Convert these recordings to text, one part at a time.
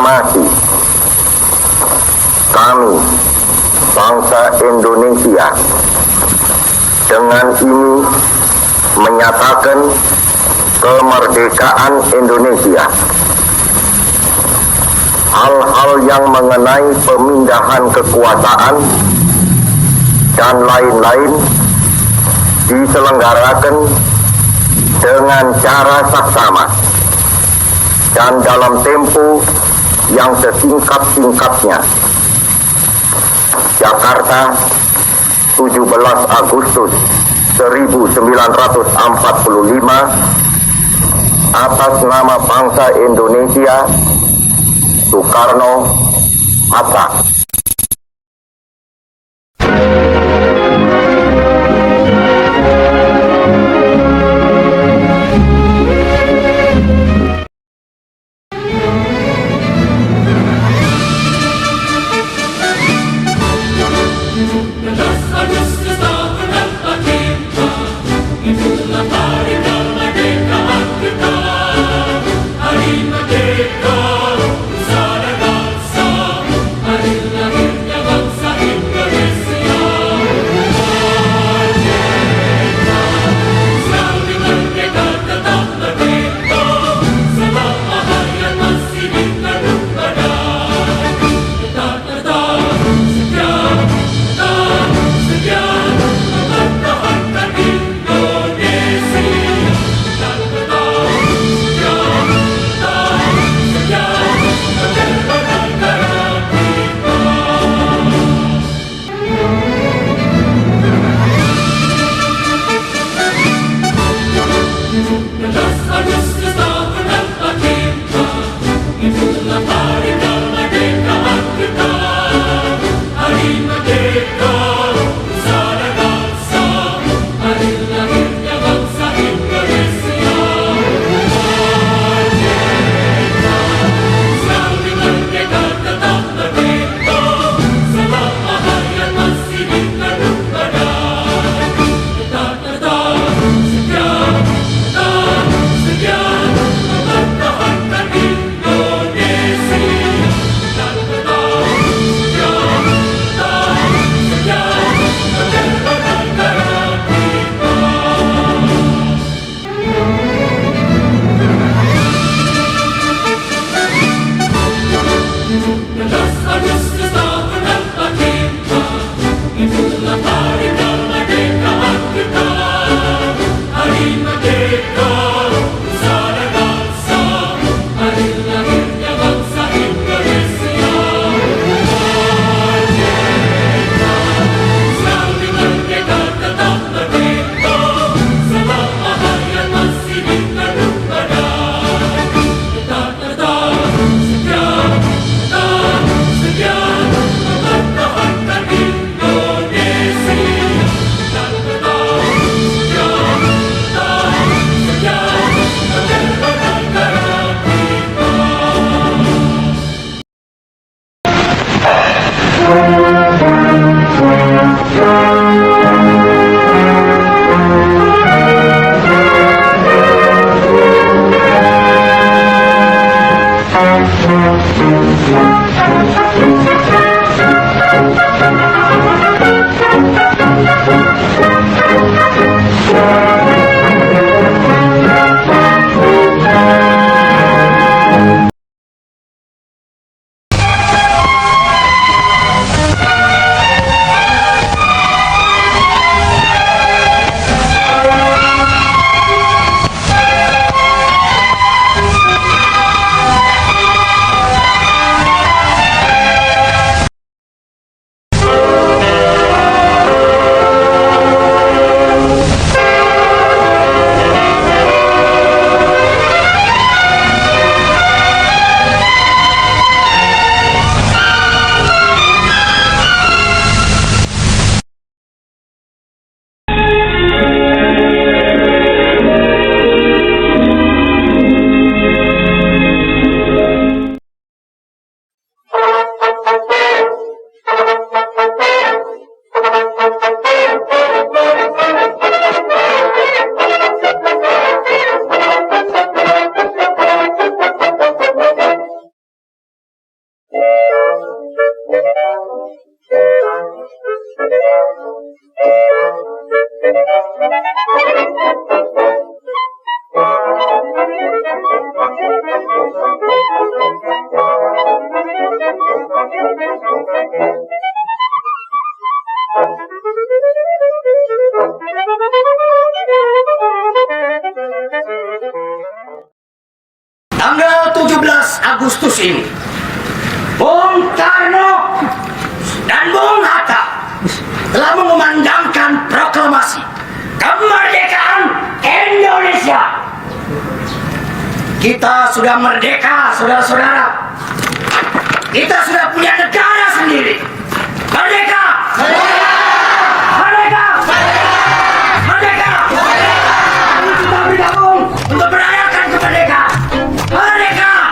proklamasi kami, bangsa Indonesia, dengan ini menyatakan kemerdekaan Indonesia. Hal-hal yang mengenai pemindahan kekuasaan dan lain-lain diselenggarakan dengan cara saksama dan dalam tempo yang sesingkat-singkatnya. Jakarta, 17 Agustus 1945, atas nama bangsa Indonesia, Soekarno-Hatta. Tanggal 17 Agustus ini, Bung Karno dan Bung Hatta telah mengumandangkan proklamasi kemerdekaan Indonesia. Kita sudah merdeka, saudara-saudara. Kita sudah punya negara sendiri. Merdeka! Merdeka! Merdeka! Merdeka! Mari kita bergabung untuk merayakan kemerdekaan. Merdeka!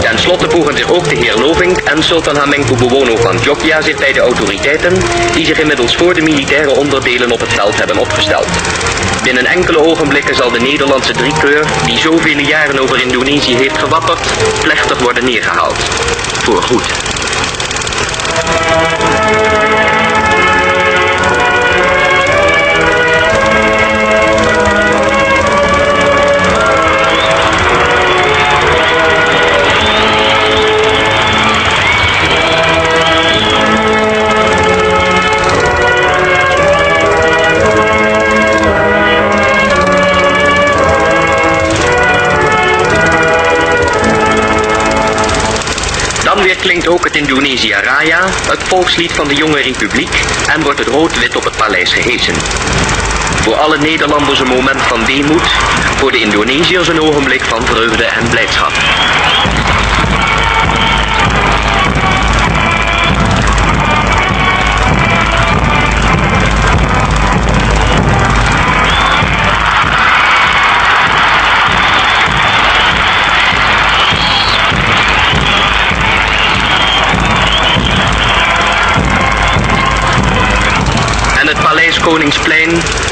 Ten slotte voegen zich ook de heer Lovink en Sultan Hamengkubuwono van Jogja zich bij de autoriteiten die zich inmiddels voor de militaire onderdelen op het veld hebben opgesteld. Binnen enkele ogenblikken zal de Nederlandse driekleur, die zoveel jaren over Indonesië heeft gewapperd, plechtig worden neergehaald. Voorgoed. Dan weer klinkt ook het Indonesia Raya, het volkslied van de jonge republiek, en wordt het rood-wit op het paleis gehesen. Voor alle Nederlanders een moment van weemoed, voor de Indonesiërs een ogenblik van vreugde en blijdschap. Koningsplein,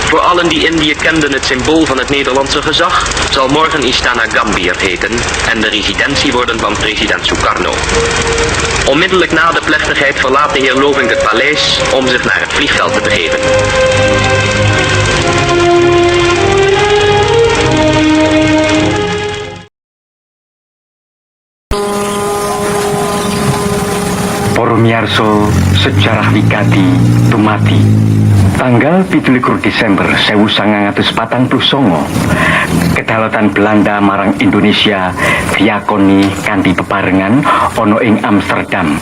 voor allen die Indië kenden het symbool van het Nederlandse gezag, zal morgen Istana Gambir heten en de residentie worden van president Sukarno. Onmiddellijk na de plechtigheid verlaat de heer Lovink het paleis om zich naar het vliegveld te begeven. Para miyarsa, sejarah wigati dumati. Tanggal 17 Desember 1949, kedaulatan Belanda marang Indonesia diakoni kanthi bebarengan ana ing Amsterdam.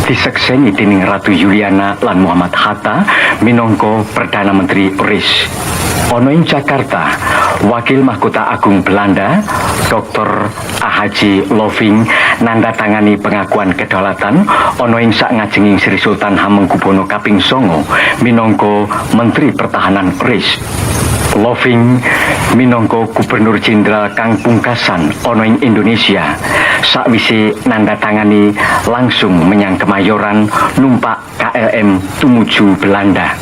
Disekseni dening Ratu Juliana lan Muhammad Hatta minangka Perdana Menteri RIS. Ana ing Jakarta, Wakil Mahkota Agung Belanda Dr. A.H. Loving nandatangani pengakuan kedaulatan ana ing sakngajenging Sri Sultan Hamengkubuwono kaping 9 minangka Menteri Pertahanan RIS. Loving minangka Gubernur Jenderal kang pungkasan ana ing Indonesia sakwise nandatangani langsung menyang Kemayoran numpak KLM tumuju Belanda.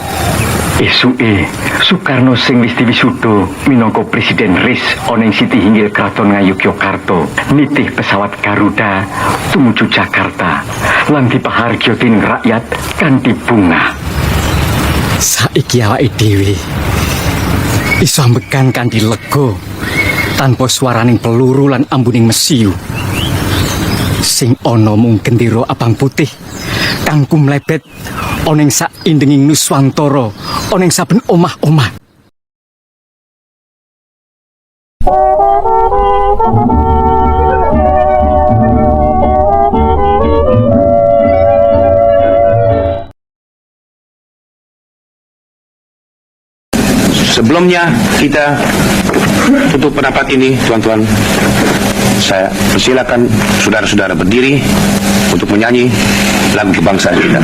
Esuke Soekarno sing wis diwisuda minangka Presiden RIS ana ing Siti Hinggil Kraton Ngayogyakarta nitih pesawat Garuda tumuju Jakarta lan dipahargya dening rakyat kanthi bunga. Saiki awake dhewe iso ambekan kanthi lega tanpa swaraning peluru lan ambuning mesiu. Sing ana mung gendera abang putih kang kumlebet ana ing sak indenging Nuswantara ana ing saben omah-omah. Sebelumnya kita tutup rapat ini, tuan-tuan. Saya persilakan saudara-saudara berdiri. untuk menyanyi lagu kebangsaan kita.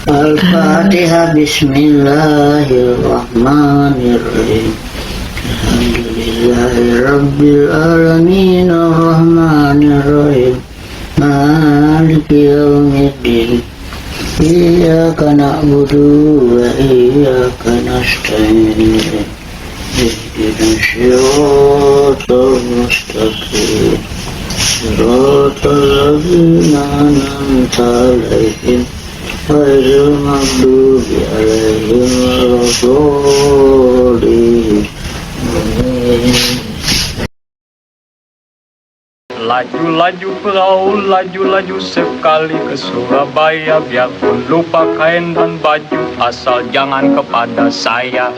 Al-Fatihah. Bismillahirrahmanirrahim. Alhamdulillahi Rabbil Alamin. Ar-Rahmanirrahim. Maliki yawmiddin. Iyyaka na'budu wa iyyaka nasta'in. Ihdinas siratal mustaqim. Siratal ladzina an'amta 'alaihim ghairil maghdubi 'alaihim waladdallin. Laju-laju perahu, laju-laju sekali ke Surabaya. Biarpun lupa kain dan baju, asal jangan kepada saya.